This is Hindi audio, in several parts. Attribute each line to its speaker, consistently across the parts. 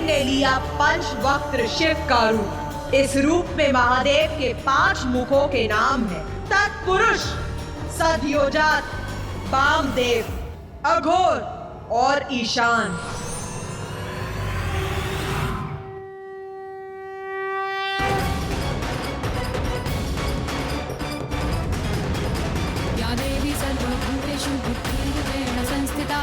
Speaker 1: ने लिया पंचवक्त्र शिव का रूप। इस रूप में महादेव के 5 मुखों के नाम हैं तत्पुरुष, सद्योजात, वामदेव, अघोर और ईशान।
Speaker 2: या देवी सर्वभूतेषु बुद्धिरूपेण संस्थिता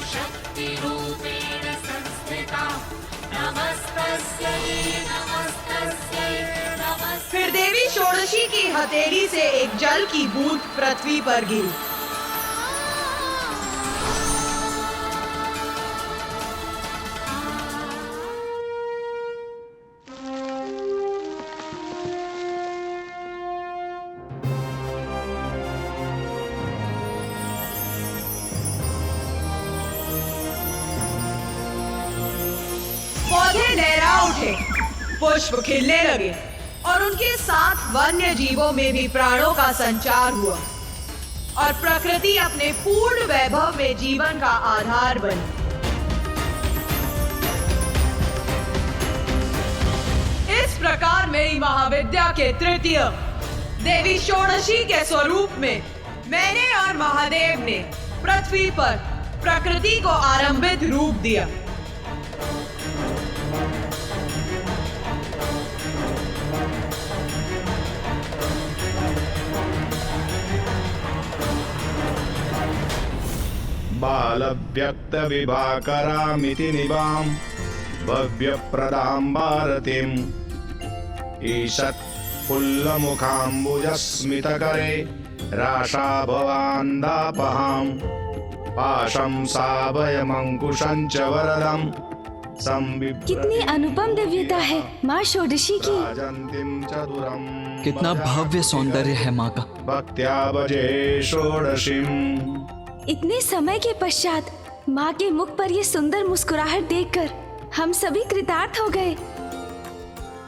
Speaker 3: शक्तिरूपेण संस्थिता नमस्तस्यै नमस्तस्यै नमस्तस्यै।
Speaker 1: फिर देवी षोडशी की हथेली से एक जल की बूंद पृथ्वी पर गिरी। पौधे लहरा उठे, पुष्प खिलने लगे और उनके साथ वन्य जीवों में भी प्राणों का संचार हुआ और प्रकृति अपने पूर्ण वैभव में जीवन का आधार बनी। इस प्रकार मेरी महाविद्या के तृतीय देवी षोडशी के स्वरूप में मैंने और महादेव ने पृथ्वी पर प्रकृति को आरंभित रूप दिया।
Speaker 4: बालव्यक्तविभाकरामिति निवां भव्यप्रदां भारतीम् ईषत् पुल्लमुखाम्बुजस्मितकरे राशाभवान्दापहाम् पाशं साभयमङ्कुशं च वरदं
Speaker 5: कितनी अनुपम दिव्यता है माँ षोडशी की।
Speaker 6: कितना भव्य सौंदर्य है माँ का।
Speaker 4: भक्त्या भजे षोडशीम्।
Speaker 5: इतने समय के पश्चात माँ के मुख पर ये सुंदर मुस्कुराहट देखकर हम सभी कृतार्थ हो गए।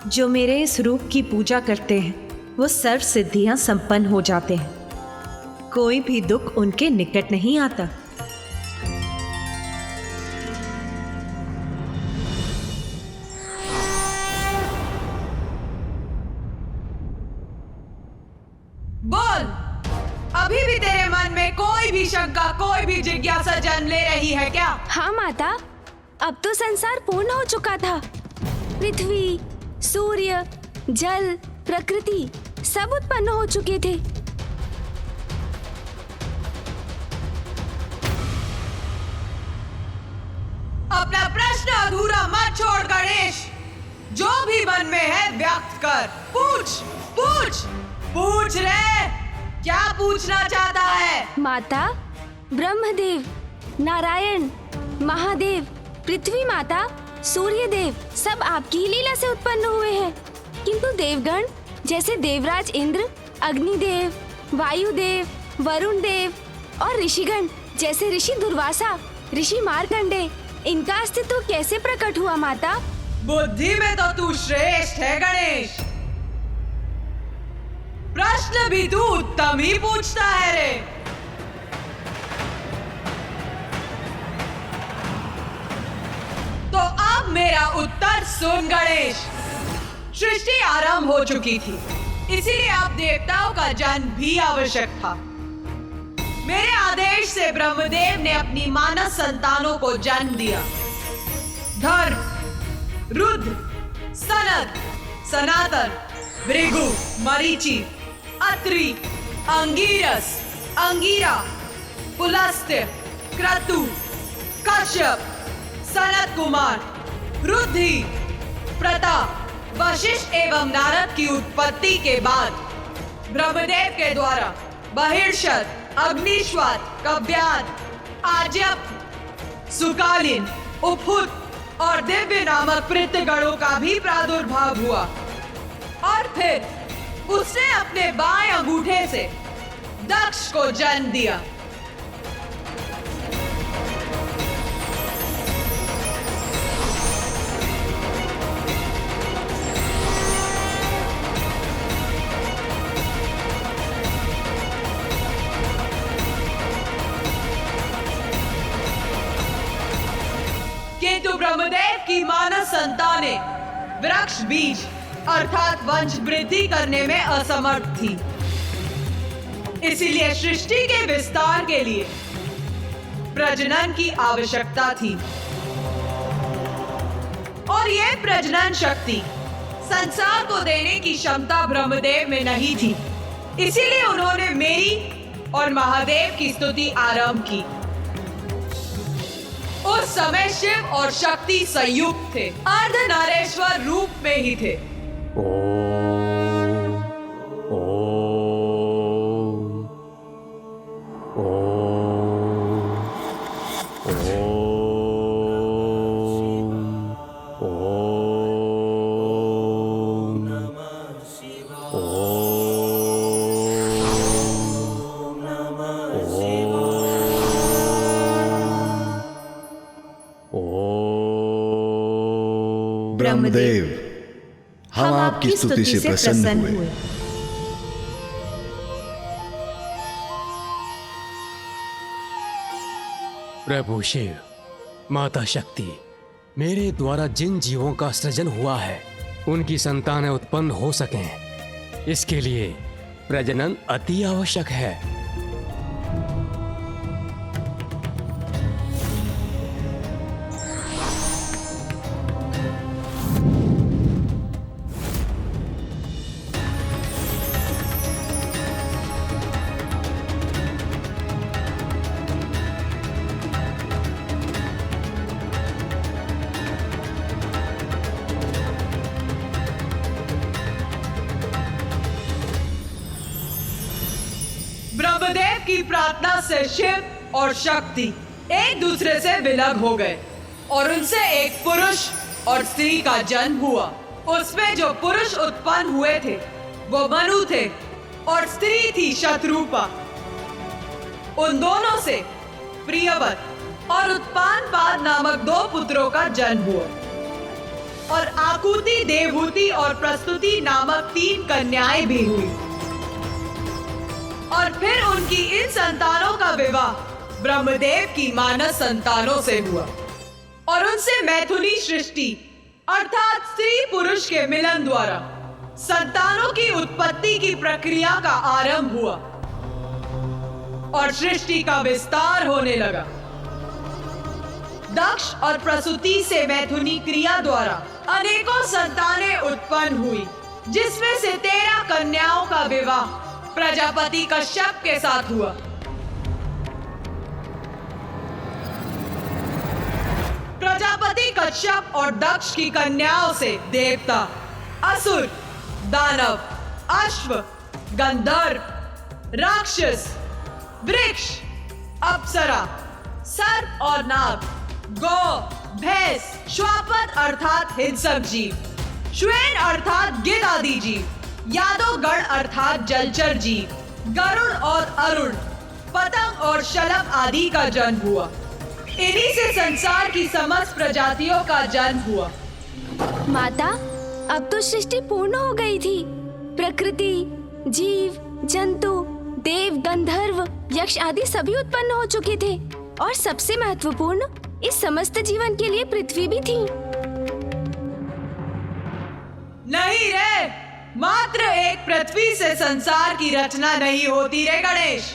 Speaker 7: जो मेरे इस रूप की पूजा करते हैं वो सर्व सिद्धियां संपन्न हो जाते हैं, कोई भी दुख उनके निकट नहीं आता।
Speaker 1: बोल, अभी भी तेरे मन में कोई भी शंका, कोई भी जिज्ञासा जन्म ले रही है क्या?
Speaker 5: हाँ माता, अब तो संसार पूर्ण हो चुका था। पृथ्वी, सूर्य, जल, प्रकृति सब उत्पन्न हो चुके थे।
Speaker 1: अपना प्रश्न अधूरा मत छोड़ गणेश। जो भी मन में है व्यक्त कर। पूछ पूछ पूछ रे, क्या पूछना चाहता है?
Speaker 5: माता, ब्रह्मदेव, नारायण, महादेव, पृथ्वी माता, सूर्य देव सब आपकी ही लीला से उत्पन्न हुए हैं, किंतु देवगण जैसे देवराज इंद्र, अग्निदेव, वायुदेव, वरुण देव और ऋषिगण जैसे ऋषि दुर्वासा, ऋषि मार्कंडे, इनका अस्तित्व कैसे प्रकट हुआ माता?
Speaker 1: बुद्धि में तो तू श्रेष्ठ है गणेश। प्रश्न भी तू उत्तम ही पूछता है रे। तो अब मेरा उत्तर सुन गणेश। सृष्टि आरंभ हो चुकी थी, इसीलिए अब देवताओं का जन्म भी आवश्यक था। मेरे आदेश से ब्रह्मदेव ने अपनी मानस संतानों को जन्म दिया। धर्म, रुद्र, सनत, सनातन, भृगु, मरीचि, अत्रि, अंगिरस, अंगिरा, पुलस्त्य, क्रतु, कश्यप, सनत कुमार, रुद्धि, प्रताप, वशिष्ठ एवं नारद की उत्पत्ति के बाद ब्रह्मदेव के द्वारा बहिर्षद, अग्निश्वात, कव्यात, आर्यप, सुकालीन, उफुत और दिव्य नामक पृथ्वीगणों का भी प्रादुर्भाव हुआ। और फिर उसने अपने बाएं अंगूठे से दक्ष को जन्म दिया। किंतु ब्रह्मदेव की मानस संतानें वृक्ष बीज अर्थात वंश वृद्धि करने में असमर्थ थी। इसलिए सृष्टि के विस्तार के लिए प्रजनन की आवश्यकता थी। और यह प्रजनन शक्ति संसार को देने की क्षमता ब्रह्मदेव में नहीं थी। इसीलिए उन्होंने मेरी और महादेव की स्तुति आरंभ की। उस समय शिव और शक्ति संयुक्त थे, अर्धनारेश्वर रूप में ही थे।
Speaker 8: ब्रह्मदेव, हम आपकी स्तुति से प्रसन्न हुए।
Speaker 9: प्रभु शिव, माता शक्ति, मेरे द्वारा जिन जीवों का सृजन हुआ है उनकी संतानें उत्पन्न हो सकें, इसके लिए प्रजनन अति आवश्यक है।
Speaker 1: ब्रह्मदेव की प्रार्थना से शिव और शक्ति एक दूसरे से विलग हो गए और उनसे एक पुरुष और स्त्री का जन्म हुआ। उसमें जो पुरुष उत्पन्न हुए थे वो मनु थे और स्त्री थी शत्रुपा। उन दोनों से प्रियवत और उत्पानपाद नामक 2 पुत्रों का जन्म हुआ और आकुति, देवहूति और प्रस्तुति नामक 3 कन्याएं भी हुई। और फिर उनकी इन संतानों का विवाह ब्रह्मदेव की मानस संतानों से हुआ और उनसे मैथुनी सृष्टि अर्थात स्त्री पुरुष के मिलन द्वारा संतानों की उत्पत्ति की प्रक्रिया का आरंभ हुआ और सृष्टि का विस्तार होने लगा। दक्ष और प्रसूति से मैथुनी क्रिया द्वारा अनेकों संतानें उत्पन्न हुई, जिसमें से 13 कन्याओं का विवाह प्रजापति कश्यप के साथ हुआ। प्रजापति कश्यप और दक्ष की कन्याओं से देवता, असुर, दानव, अश्व, गंधर्व, राक्षस, वृक्ष, अप्सरा, सर्प और नाग, गौ, भैंस, श्वापद अर्थात हिंसक जीव, श्वेन अर्थात गिद्ध आदि जीव, यादव गण अर्थात जलचर जीव, गरुड़ और अरुण, पतंग और शलभ आदि का जन्म हुआ। इन्हीं से संसार की समस्त प्रजातियों का जन्म हुआ।
Speaker 5: माता, अब तो सृष्टि पूर्ण हो गई थी। प्रकृति, जीव, जंतु, देव, गंधर्व, यक्ष आदि सभी उत्पन्न हो चुके थे और सबसे महत्वपूर्ण इस समस्त जीवन के लिए पृथ्वी भी थी।
Speaker 1: नहीं रे, मात्र एक पृथ्वी से संसार की रचना नहीं होती रे गणेश।